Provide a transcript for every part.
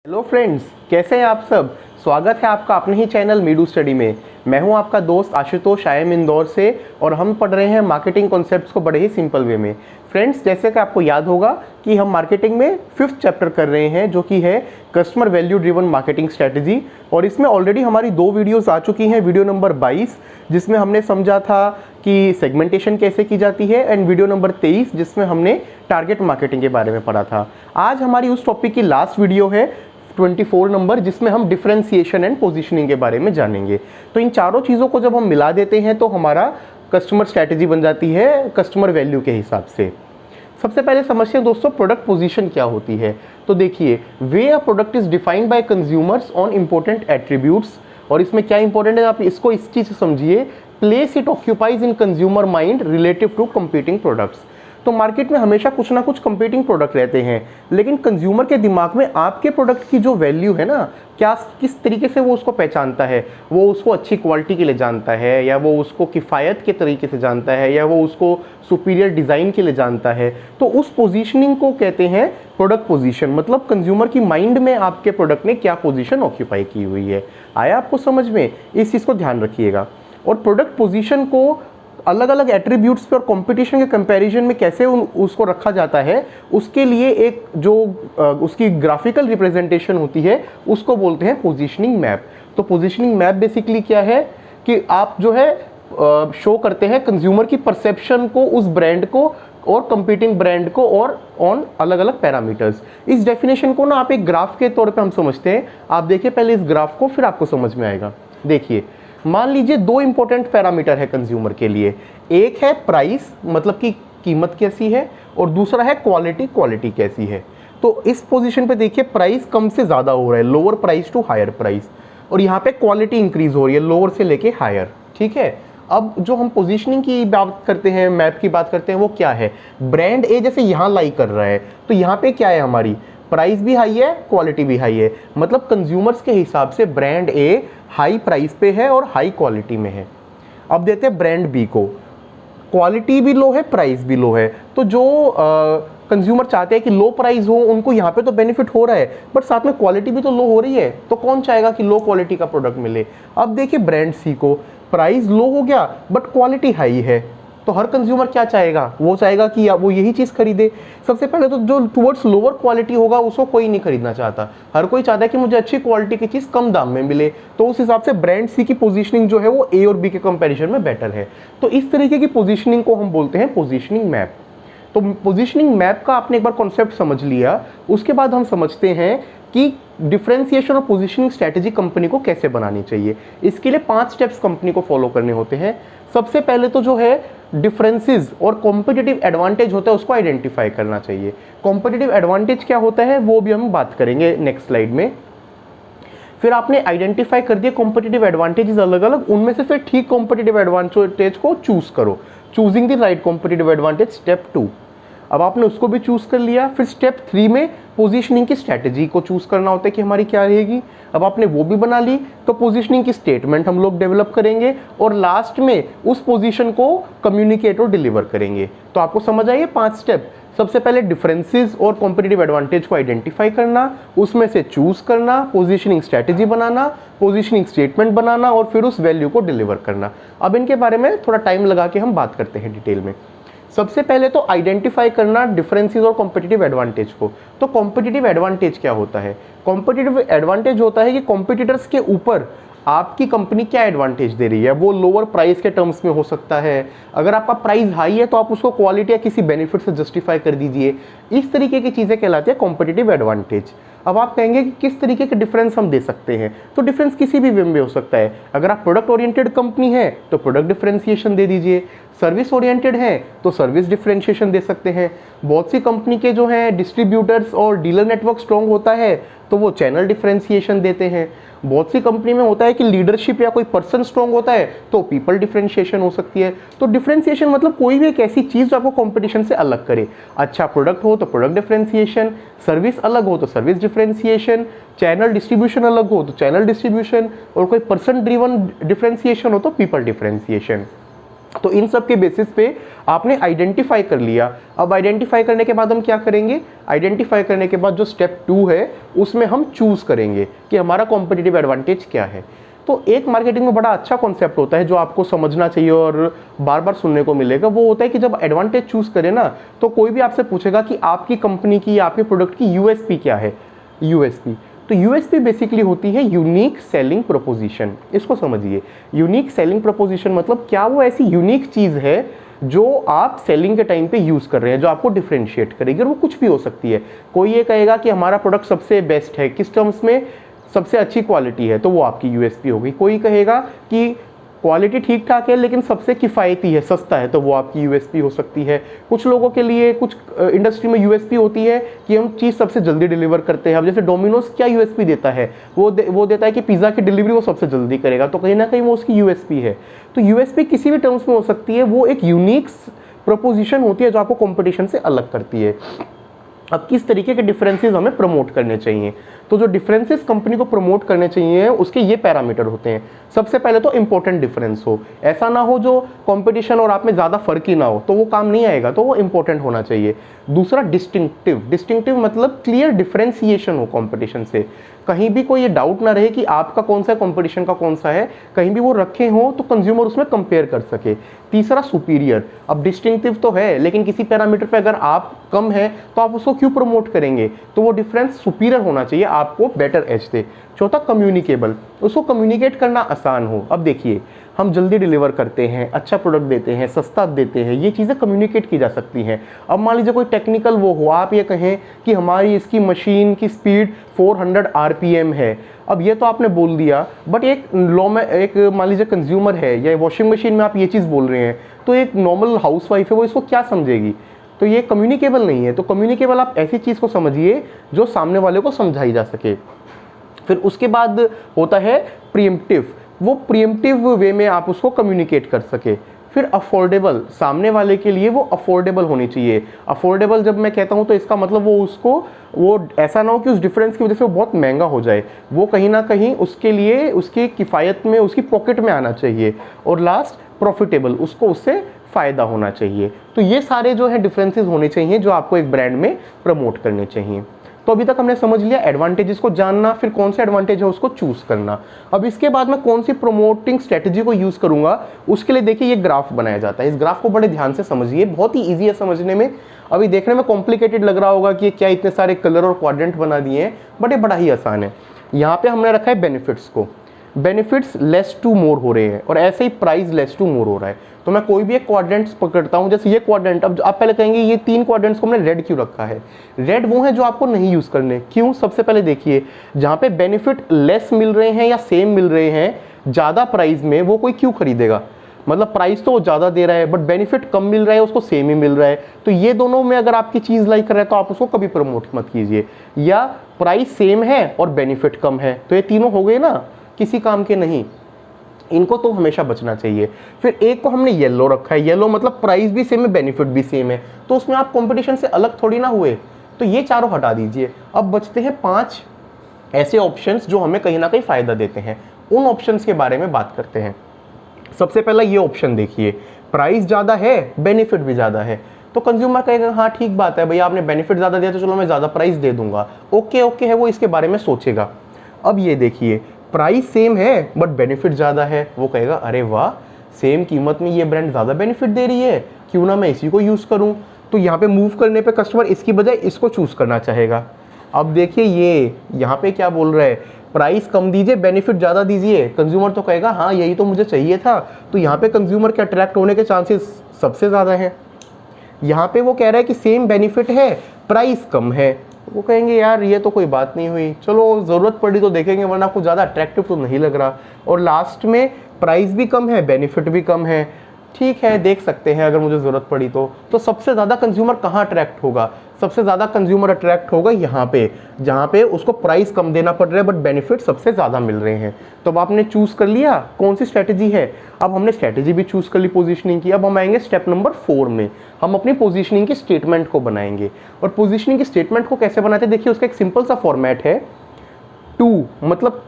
Hello friends, कैसे हैं आप सब। स्वागत है आपका अपने ही चैनल मीडू स्टडी में। मैं हूं आपका दोस्त आशुतोष, आईएम इंदौर से, और हम पढ़ रहे हैं मार्केटिंग कॉन्सेप्ट्स को बड़े ही सिंपल वे में। फ्रेंड्स, जैसे कि आपको याद होगा कि हम मार्केटिंग में 5th चैप्टर कर रहे हैं, जो कि है customer value driven marketing strategy. और इसमें ऑलरेडी हमारी 2 वीडियोस आ चुकी हैं। वीडियो नंबर 22 जिसमें हमने समझा था कि सेगमेंटेशन कैसे की जाती है, एंड वीडियो नंबर 23 जिसमें हमने टारगेट मार्केटिंग के बारे में पढ़ा था। आज हमारी उस टॉपिक की लास्ट वीडियो है 24 नंबर, जिसमें हम डिफरेंशिएशन एंड पोजीशनिंग के बारे में जानेंगे। तो इन चारों चीज़ों को जब हम मिला देते हैं तो हमारा कस्टमर स्ट्रैटेजी बन जाती है कस्टमर वैल्यू के हिसाब से। सबसे पहले समझते हैं दोस्तों, प्रोडक्ट पोजीशन क्या होती है। तो देखिए, way a product is defined by consumers on important attributes. और इसमें क्या इंपॉर्टेंट है, आप इसको इस चीज़ से समझिए, place it occupies in consumer mind relative to competing products. तो मार्केट में हमेशा कुछ ना कुछ कंपीटिंग प्रोडक्ट रहते हैं, लेकिन कंज्यूमर के दिमाग में आपके प्रोडक्ट की जो वैल्यू है ना, क्या किस तरीके से वो उसको पहचानता है। वो उसको अच्छी क्वालिटी के लिए जानता है, या वो उसको किफ़ायत के तरीके से जानता है, या वो उसको सुपीरियर डिज़ाइन के लिए जानता है। तो उस पोजीशनिंग को कहते हैं प्रोडक्ट पोजीशन। मतलब कंज्यूमर की माइंड में आपके प्रोडक्ट ने क्या पोजीशन ऑक्यूपाई की हुई है। आया आपको समझ में? इस चीज़ को ध्यान रखिएगा। और प्रोडक्ट पोजीशन को अलग अलग एट्रीब्यूट्स पे और कंपटीशन के कंपैरिजन में कैसे उसको रखा जाता है, उसके लिए एक जो उसकी ग्राफिकल रिप्रेजेंटेशन होती है उसको बोलते हैं पोजीशनिंग मैप। तो पोजीशनिंग मैप बेसिकली क्या है कि आप जो है शो करते हैं कंज्यूमर की परसेप्शन को, उस ब्रांड को और कंपीटिंग ब्रांड को, और ऑन अलग अलग पैरामीटर्स। इस डेफिनेशन को ना आप एक ग्राफ के तौर पे हम समझते हैं। आप देखिए पहले इस ग्राफ को, फिर आपको समझ में आएगा। देखिए, मान लीजिए 2 इंपॉर्टेंट पैरामीटर है कंज्यूमर के लिए। एक है प्राइस, मतलब कि कीमत कैसी है, और दूसरा है क्वालिटी, क्वालिटी कैसी है। तो इस पोजीशन पे देखिए, प्राइस कम से ज़्यादा हो रहा है, lower price to higher price, और यहाँ पे क्वालिटी इंक्रीज हो रही है, लोअर से लेके हायर। ठीक है। अब जो हम पोजीशनिंग की बात करते हैं, मैप की बात करते हैं, वो क्या है। ब्रांड ए जैसे यहाँ लाई कर रहा है, तो यहाँ पे क्या है, हमारी प्राइस भी हाई है, क्वालिटी भी हाई है। मतलब कंज्यूमर्स के हिसाब से ब्रांड ए हाई प्राइस पे है और हाई क्वालिटी में है। अब देते हैं ब्रांड बी को, क्वालिटी भी लो है, प्राइस भी लो है। तो जो कंज्यूमर चाहते हैं कि लो प्राइस हो, उनको यहाँ पे तो बेनिफिट हो रहा है, बट साथ में क्वालिटी भी तो लो हो रही है। तो कौन चाहेगा कि लो क्वालिटी का प्रोडक्ट मिले। अब देखिए ब्रांड सी को, प्राइस लो हो गया बट क्वालिटी हाई है, तो हर कंज्यूमर क्या चाहेगा, वो चाहेगा कि वो यही चीज़ खरीदे। सबसे पहले तो जो टुवर्ड्स लोअर क्वालिटी होगा उसको कोई नहीं खरीदना चाहता। हर कोई चाहता है कि मुझे अच्छी क्वालिटी की चीज़ कम दाम में मिले। तो उस हिसाब से ब्रांड सी की पोजीशनिंग जो है वो ए और बी के कंपैरिजन में बेटर है। तो इस तरीके की पोजीशनिंग को हम बोलते हैं पोजीशनिंग मैप। तो पोजीशनिंग मैप का आपने एक बार कॉन्सेप्ट समझ लिया, उसके बाद हम समझते हैं कि डिफरेंशिएशन और पोजीशनिंग स्ट्रैटेजी कंपनी को कैसे बनानी चाहिए। इसके लिए 5 स्टेप्स कंपनी को फॉलो करने होते हैं। सबसे पहले तो जो है डिफरेंसेस और कॉम्पिटिटिव एडवांटेज होता है, उसको आइडेंटिफाई करना चाहिए। कॉम्पिटिटिव एडवांटेज क्या होता है वो भी हम बात करेंगे नेक्स्ट स्लाइड में। फिर आपने आइडेंटिफाई कर दिए कॉम्पिटिटिव एडवांटेजेस अलग अलग, उनमें से फिर ठीक कॉम्पिटिटिव एडवांटेज को चूज करो। Choosing the right competitive advantage, step 2। अब आपने उसको भी चूज कर लिया। फिर स्टेप 3 में पोजीशनिंग की स्ट्रैटेजी को चूज करना होता है कि हमारी क्या रहेगी। अब आपने वो भी बना ली, तो पोजीशनिंग की स्टेटमेंट हम लोग डेवलप करेंगे, और लास्ट में उस पोजीशन को कम्युनिकेट और डिलीवर करेंगे। तो आपको समझ आइए 5 स्टेप। सबसे पहले डिफरेंसेस और कॉम्पिटिटिव एडवांटेज को आइडेंटिफाई करना, उसमें से चूज करना, पोजीशनिंग स्ट्रैटेजी बनाना, पोजीशनिंग स्टेटमेंट बनाना, और फिर उस वैल्यू को डिलीवर करना। अब इनके बारे में थोड़ा टाइम लगा के हम बात करते हैं डिटेल में। सबसे पहले तो आइडेंटिफाई करना डिफरेंसेस और कॉम्पिटिटिव एडवांटेज को। तो कॉम्पिटिटिव एडवांटेज क्या होता है। कॉम्पिटिटिव एडवांटेज होता है कि कॉम्पिटिटर्स के ऊपर आपकी कंपनी क्या एडवांटेज दे रही है। वो लोअर प्राइस के टर्म्स में हो सकता है। अगर आपका प्राइस हाई है तो आप उसको क्वालिटी या किसी बेनिफिट से जस्टिफाई कर दीजिए। इस तरीके की चीज़ें कहलाती है कॉम्पिटिटिव एडवांटेज। अब आप कहेंगे कि किस तरीके के डिफरेंस हम दे सकते हैं, तो डिफरेंस किसी भी वे में हो सकता है। अगर आप प्रोडक्ट ओरिएंटेड कंपनी है तो प्रोडक्ट डिफरेंशिएशन दे दीजिए। सर्विस ओरिएंटेड है तो सर्विस डिफरेंशिएशन दे सकते हैं। बहुत सी कंपनी के जो हैं डिस्ट्रीब्यूटर्स और डीलर नेटवर्क स्ट्रॉन्ग होता है तो वो चैनल डिफरेंशिएशन देते हैं। बहुत सी कंपनी में होता है कि लीडरशिप या कोई पर्सन स्ट्रॉन्ग होता है तो पीपल डिफरेंशिएशन हो सकती है। तो डिफरेंशिएशन मतलब कोई भी एक ऐसी चीज़ जो आपको कंपटीशन से अलग करे। अच्छा प्रोडक्ट हो तो प्रोडक्ट डिफरेंशिएशन, सर्विस अलग हो तो सर्विस डिफरेंशिएशन, चैनल डिस्ट्रीब्यूशन अलग हो तो चैनल डिस्ट्रीब्यूशन, और कोई पर्सन ड्रिवन डिफरेंशिएशन हो तो पीपल डिफरेंशिएशन। तो इन सब के बेसिस पे आपने आइडेंटिफाई कर लिया। अब आइडेंटिफाई करने के बाद हम क्या करेंगे, आइडेंटिफाई करने के बाद जो स्टेप 2 है उसमें हम चूज करेंगे कि हमारा कॉम्पिटिटिव एडवांटेज क्या है। तो एक मार्केटिंग में बड़ा अच्छा कॉन्सेप्ट होता है जो आपको समझना चाहिए और बार बार सुनने को मिलेगा, वो होता है कि जब एडवांटेज चूज करें ना, तो कोई भी आपसे पूछेगा कि आपकी कंपनी की या आपके प्रोडक्ट की यूएसपी क्या है। यूएसपी, तो यूएसपी बेसिकली होती है यूनिक सेलिंग प्रोपोजिशन। इसको समझिए, यूनिक सेलिंग प्रोपोजिशन मतलब क्या वो ऐसी यूनिक चीज़ है जो आप सेलिंग के टाइम पे यूज़ कर रहे हैं, जो आपको डिफरेंशिएट करेगी। और वो कुछ भी हो सकती है। कोई ये कहेगा कि हमारा प्रोडक्ट सबसे बेस्ट है, किस टर्म्स में, सबसे अच्छी क्वालिटी है, तो वो आपकी यूएसपी होगी। कोई कहेगा कि क्वालिटी ठीक ठाक है लेकिन सबसे किफ़ायती है, सस्ता है, तो वो आपकी यूएसपी हो सकती है। कुछ लोगों के लिए, कुछ इंडस्ट्री में यूएसपी होती है कि हम चीज़ सबसे जल्दी डिलीवर करते हैं। अब जैसे डोमिनोज क्या यूएसपी देता है, वो देता है कि पिज़्ज़ा की डिलीवरी वो सबसे जल्दी करेगा, तो कहीं ना कहीं वो उसकी यूएसपी है। तो यूएसपी किसी भी टर्म्स में हो सकती है, वो एक यूनिक प्रोपोजिशन होती है जो आपको कॉम्पिटिशन से अलग करती है। अब किस तरीके के डिफरेंसेस हमें प्रमोट करने चाहिए, तो जो डिफरेंसेस कंपनी को प्रमोट करने चाहिए उसके ये पैरामीटर होते हैं। सबसे पहले तो इंपॉर्टेंट डिफरेंस हो, ऐसा ना हो जो कंपटीशन और आप में ज़्यादा फर्क ही ना हो, तो वो काम नहीं आएगा, तो वो इंपॉर्टेंट होना चाहिए। दूसरा डिस्टिंक्टिव, डिस्टिंक्टिव मतलब क्लियर डिफरेंशिएशन हो कंपटीशन से, कहीं भी कोई ये डाउट ना रहे कि आपका कौन सा है, कंपटीशन का कौन सा है, कहीं भी वो रखे हो तो कंज्यूमर उसमें कंपेयर कर सके। तीसरा सुपीरियर, अब डिस्टिंक्टिव तो है लेकिन किसी पैरामीटर पे अगर आप कम है तो आप उसको क्यों प्रमोट करेंगे, तो वो डिफरेंस सुपीरियर होना चाहिए, आपको बेटर एज दे। चौथा कम्युनिकेबल, उसको कम्युनिकेट करना आसान हो। अब देखिए, हम जल्दी डिलीवर करते हैं, अच्छा प्रोडक्ट देते हैं, सस्ता देते हैं, ये चीज़ें कम्युनिकेट की जा सकती हैं। अब मान लीजिए कोई टेक्निकल वो हो, आप ये कहें कि हमारी इसकी मशीन की स्पीड 400 आरपीएम है, अब ये तो आपने बोल दिया, बट एक लो में एक मान लीजिए कंज्यूमर है या वॉशिंग मशीन में आप ये चीज़ बोल रहे हैं, तो एक नॉर्मल हाउसवाइफ है वो इसको क्या समझेगी, तो ये कम्युनिकेबल नहीं है। तो कम्युनिकेबल आप ऐसी चीज़ को समझिए जो सामने वाले को समझाई जा सके। फिर उसके बाद होता है प्रीएम्प्टिव, वो प्रीएम्प्टिव वे में आप उसको कम्युनिकेट कर सके। फिर अफोर्डेबल, सामने वाले के लिए वो अफोर्डेबल होनी चाहिए। अफोर्डेबल जब मैं कहता हूँ तो इसका मतलब वो ऐसा ना हो कि उस डिफरेंस की वजह से वो बहुत महंगा हो जाए, वो कहीं ना कहीं उसके लिए उसकी किफ़ायत में, उसकी पॉकेट में आना चाहिए। और लास्ट प्रॉफिटेबल, उसको उससे फ़ायदा होना चाहिए। तो ये सारे जो है डिफरेंसेस होने चाहिए जो आपको एक ब्रांड में प्रमोट करने चाहिए। तो अभी तक हमने समझ लिया एडवांटेजेस को जानना, फिर कौन सा एडवांटेज है उसको चूज करना। अब इसके बाद मैं कौन सी प्रमोटिंग स्ट्रेटजी को यूज करूंगा, उसके लिए देखिए ये ग्राफ बनाया जाता है। इस ग्राफ को बड़े ध्यान से समझिए, बहुत ही ईजी है समझने में। अभी देखने में कॉम्प्लिकेटेड लग रहा होगा कि क्या इतने सारे कलर और क्वाड्रेंट बना दिए हैं, बट ये बड़ा ही आसान है। यहाँ पे हमने रखा है बेनिफिट्स को, बेनिफिट्स लेस टू मोर हो रहे हैं और ऐसे ही प्राइस लेस टू मोर हो रहा है। तो मैं कोई भी एक क्वाड्रेंट्स पकड़ता हूं, जैसे ये क्वाड्रेंट, अब आप पहले कहेंगे ये 3 क्वाड्रेंट्स को हमने रेड क्यों रखा है। रेड वो है जो आपको नहीं यूज करने, क्यों, सबसे पहले देखिए जहां पे बेनिफिट लेस मिल रहे हैं या सेम मिल रहे हैं ज्यादा प्राइस में, वो कोई क्यों खरीदेगा, मतलब प्राइस तो ज्यादा दे रहा है बट बेनिफिट कम मिल रहा है, उसको सेम ही मिल रहा है। तो ये दोनों में अगर आपकी चीज लाइक कर रहा है तो आप उसको कभी प्रमोट मत कीजिए। या प्राइस सेम है और बेनिफिट कम है, तो ये तीनों हो गए ना, किसी काम के नहीं, इनको तो हमेशा बचना चाहिए। फिर एक को हमने येलो रखा है, येलो मतलब प्राइस भी सेम है, बेनिफिट भी सेम है, तो उसमें आप कंपटीशन से अलग थोड़ी ना हुए, तो ये चारों हटा दीजिए। अब बचते हैं 5 ऐसे ऑप्शंस जो हमें कहीं ना कहीं फायदा देते हैं। उन ऑप्शंस के बारे में बात करते हैं। सबसे पहला ये ऑप्शन देखिए, प्राइस ज़्यादा है, बेनिफिट भी ज़्यादा है, तो कंज्यूमर कहेगा हाँ ठीक बात है भैया, आपने बेनिफिट ज़्यादा दिया तो चलो मैं ज़्यादा प्राइस दे दूंगा, ओके है, वो इसके बारे में सोचेगा। अब ये देखिए, प्राइस सेम है बट बेनिफिट ज़्यादा है, वो कहेगा अरे वाह, सेम कीमत में ये ब्रांड ज़्यादा बेनिफिट दे रही है, क्यों ना मैं इसी को यूज़ करूँ। तो यहाँ पे मूव करने पे कस्टमर इसकी बजाय इसको चूज़ करना चाहेगा। अब देखिए ये यहाँ पे क्या बोल रहा है, प्राइस कम दीजिए, बेनिफिट ज़्यादा दीजिए, कंज्यूमर तो कहेगा हाँ यही तो मुझे चाहिए था। तो यहाँ पे कंज्यूमर के अट्रैक्ट होने के चांसेस सबसे ज़्यादा हैं। यहाँ पे वो कह रहा है कि सेम बेनिफिट है, प्राइस कम है, वो कहेंगे यार ये तो कोई बात नहीं हुई, चलो ज़रूरत पड़ी तो देखेंगे, वरना कुछ ज़्यादा अट्रैक्टिव तो नहीं लग रहा। और लास्ट में प्राइस भी कम है, बेनिफिट भी कम है, ठीक है देख सकते हैं अगर मुझे ज़रूरत पड़ी तो सबसे ज़्यादा कंज्यूमर कहाँ अट्रैक्ट होगा, सबसे ज़्यादा कंज्यूमर अट्रैक्ट होगा यहाँ पे, जहाँ पे उसको प्राइस कम देना पड़ रहा है बट बेनिफिट सबसे ज़्यादा मिल रहे हैं। तो अब आपने चूज़ कर लिया कौन सी स्ट्रैटेजी है। अब हमने स्ट्रैटेजी भी चूज़ कर ली, पोजीशनिंग की। अब हम आएंगे स्टेप नंबर 4 में, हम अपनी पोजीशनिंग की स्टेटमेंट को बनाएंगे। और पोजीशनिंग की स्टेटमेंट को कैसे बनाते हैं, देखिए उसका एक सिंपल सा फॉर्मेट है। 2 मतलब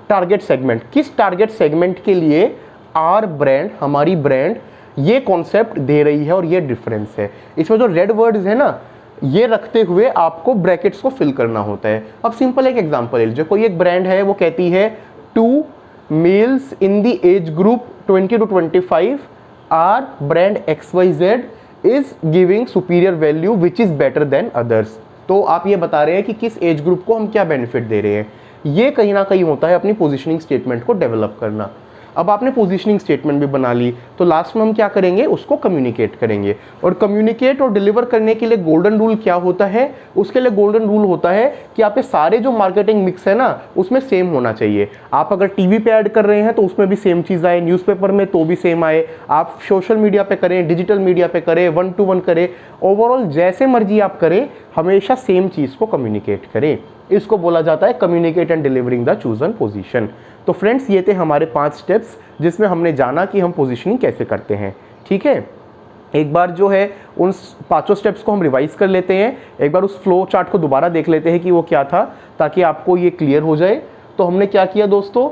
टारगेट सेगमेंट, किस टारगेट सेगमेंट के लिए आर ब्रांड, हमारी ब्रांड ये कॉन्सेप्ट दे रही है और ये डिफरेंस है। इसमें जो रेड वर्ड्स है ना, ये रखते हुए आपको ब्रैकेट्स को फिल करना होता है। अब सिंपल एक एग्जांपल है, जो कोई एक ब्रांड है वो कहती है 2 males in the age group 20 to 25 are brand XYZ is giving superior value which is better than others. तो आप ये बता रहे हैं कि किस एज ग्रुप को हम क्या बेनिफिट दे रहे हैं। ये कहीं ना कहीं होता है अपनी पोजीशनिंग स्टेटमेंट को डेवलप करना। अब आपने पोजीशनिंग स्टेटमेंट भी बना ली, तो लास्ट में हम क्या करेंगे, उसको कम्युनिकेट करेंगे। और कम्युनिकेट और डिलीवर करने के लिए गोल्डन रूल क्या होता है, उसके लिए गोल्डन रूल होता है कि आपके सारे जो मार्केटिंग मिक्स है ना, उसमें सेम होना चाहिए। आप अगर टीवी पे ऐड कर रहे हैं तो उसमें भी सेम चीज़ आए, न्यूज़पेपर में तो भी सेम आए, आप सोशल मीडिया पे करें, डिजिटल मीडिया पे करें, 1 to 1 करें, ओवरऑल जैसे मर्जी आप करें, हमेशा सेम चीज़ को कम्युनिकेट करें। इसको बोला जाता है communicate and delivering the chosen position. तो फ्रेंड्स, ये थे हमारे 5 स्टेप्स जिसमें हमने जाना कि हम पोजीशनिंग कैसे करते हैं। ठीक है, एक बार जो है उन 5 स्टेप्स को हम रिवाइज कर लेते हैं, एक बार उस फ्लो चार्ट को दोबारा देख लेते हैं कि वो क्या था, ताकि आपको ये क्लियर हो जाए। तो हमने क्या किया दोस्तों,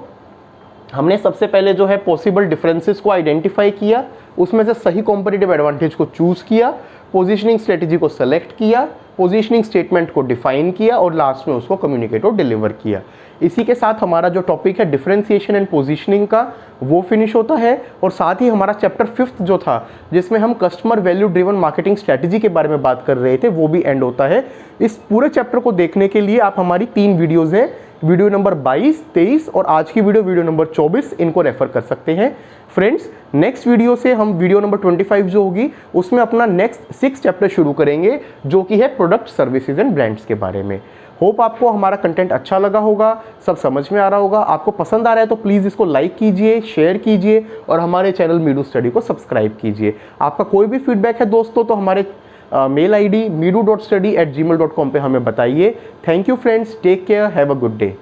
हमने सबसे पहले जो है पॉसिबल डिफरेंसेस को आइडेंटिफाई किया, उसमें से सही कॉम्पिटिटिव एडवांटेज को चूज किया, पोजीशनिंग स्ट्रेटेजी को सेलेक्ट किया, पोजीशनिंग स्टेटमेंट को डिफाइन किया और लास्ट में उसको कम्युनिकेट और डिलीवर किया। इसी के साथ हमारा जो टॉपिक है डिफरेंशिएशन एंड पोजीशनिंग का, वो फिनिश होता है। और साथ ही हमारा चैप्टर 5 जो था, जिसमें हम customer value driven marketing strategy के बारे में बात कर रहे थे, वो भी एंड होता है। इस पूरे चैप्टर को देखने के लिए आप हमारी 3 वीडियोज़ हैं, वीडियो नंबर 22, 23 और आज की वीडियो नंबर 24, इनको रेफर कर सकते हैं। फ्रेंड्स, नेक्स्ट वीडियो से हम वीडियो नंबर 25 जो होगी, उसमें अपना नेक्स्ट 6 चैप्टर शुरू करेंगे, जो कि है प्रोडक्ट, सर्विसेज एंड ब्रांड्स के बारे में। होप आपको हमारा कंटेंट अच्छा लगा होगा, सब समझ में आ रहा होगा। आपको पसंद आ रहा है तो प्लीज़ इसको लाइक कीजिए, शेयर कीजिए और हमारे चैनल मीडू स्टडी को सब्सक्राइब कीजिए। आपका कोई भी फीडबैक है दोस्तों तो हमारे मेल ID meedu.study@gmail.com पे हमें बताइए। Thank you friends, take care, have a good day.